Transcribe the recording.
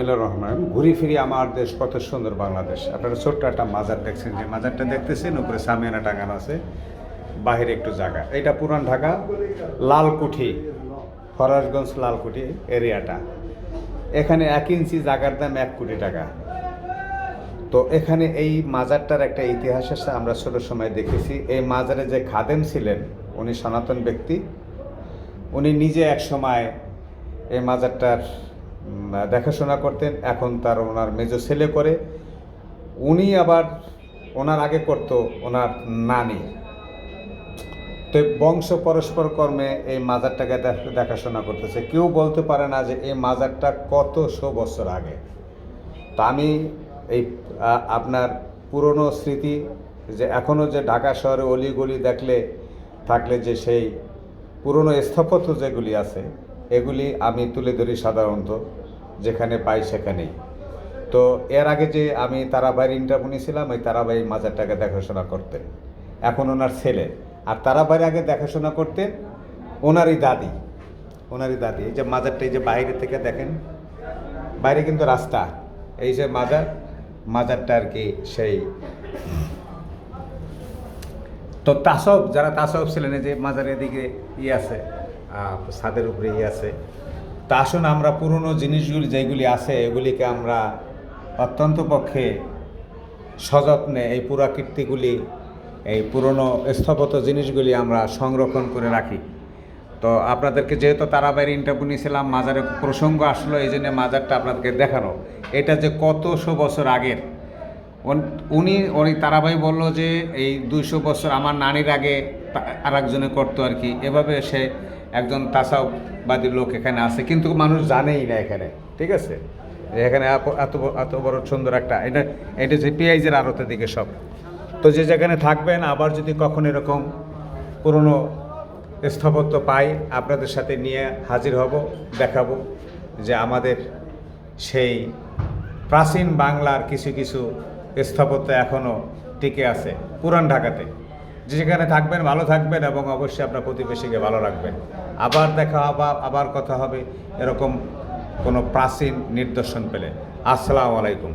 বিসমিল্লাহির রহমান। ঘুরি ফিরি আমার দেশ কত সুন্দর বাংলাদেশ। আপনারা ছোট্ট একটা মাজার দেখছেন, যে মাজারটা দেখতেছেন উপরে সামিয়ানা টাঙানো আছে, বাহিরে একটু জায়গা। এটা পুরান ঢাকা লালকুঠি, ফরাসগঞ্জ লালকুঠি এরিয়াটা। এখানে 1 ইঞ্চি জায়গার দাম 1 কোটি টাকা। তো এখানে এই মাজারটার একটা ইতিহাস আছে, আমরা ছোটোর সময় দেখেছি। এই মাজারে যে খাদেম ছিলেন, উনি সনাতন ব্যক্তি। উনি নিজে এক সময় এই মাজারটার দেখাশোনা করতেন। এখন তার ওনার মেজো ছেলে করে, উনি আবার ওনার আগে করত ওনার নানি। তো বংশ পরস্পর কর্মে এই মাজারটাকে দেখাশোনা করতেছে। কেউ বলতে পারে না যে এই মাজারটা কতশো বছর আগে। তো আমি এই আপনার পুরনো স্মৃতি, যে এখনও যে ঢাকা শহরে অলিগলি থাকলে যে সেই পুরনো স্থাপত্য যেগুলি আছে, এগুলি আমি তুলে ধরি সাধারণত, যেখানে পাই সেখানেই। তো এর আগে যে আমি তারাবাইয়ের ইন্টারভিউ নিয়েছিলাম, ওই তারাবাই মাজারটাকে দেখাশোনা করতেন, এখন ওনার ছেলে। আর তারাবাইয়ের আগে দেখাশোনা করতেন ওনারই দাদি। এই যে মাজারটা, এই যে বাইরে থেকে দেখেন, বাইরে কিন্তু রাস্তা, এই যে মাজারটা আর কি সেই। তো যারা তাসব ছিলেন, যে মাজারের দিকে আছে, ছাদের উপরে আছে। তা আসুন আমরা পুরনো জিনিসগুলি যেগুলি আছে, এগুলিকে আমরা অত্যন্ত পক্ষে সযত্নে, এই পুরাকীর্তিগুলি, এই পুরনো স্থাপত্য জিনিসগুলি আমরা সংরক্ষণ করে রাখি। তো আপনাদেরকে যেহেতু তারাবাইয়ের ইন্টারভিউ নিয়েছিলাম, মাজারের প্রসঙ্গ আসলো, এই জন্য মাজারটা আপনাদেরকে দেখানো। এটা যে কতশো বছর আগের। উনি তারাবাই বলল যে এই 200 বছর আমার নানির আগে আর একজনে করতো আর কি। এভাবে সে একজন তাসাউবাদী লোক এখানে আছে, কিন্তু মানুষ জানেই না এখানে। ঠিক আছে, এখানে এত বড় সুন্দর একটা, এটা যে পেঁয়াজের আড়তের দিকে সব। তো যে যেখানে থাকবেন, আবার যদি কখন এরকম পুরনো স্থাপত্য পাই, আপনাদের সাথে নিয়ে হাজির হব, দেখাবো যে আমাদের সেই প্রাচীন বাংলার কিছু কিছু স্থাপত্য এখনও টিকে আছে পুরান ঢাকাতে। যেখানে থাকবেন ভালো থাকবেন, এবং অবশ্যই আপনার প্রতিবেশীকে ভালো রাখবেন। আবার দেখা হবে, আবার কথা হবে এরকম কোনো প্রাচীন নিদর্শন পেলে। আসসালামু আলাইকুম।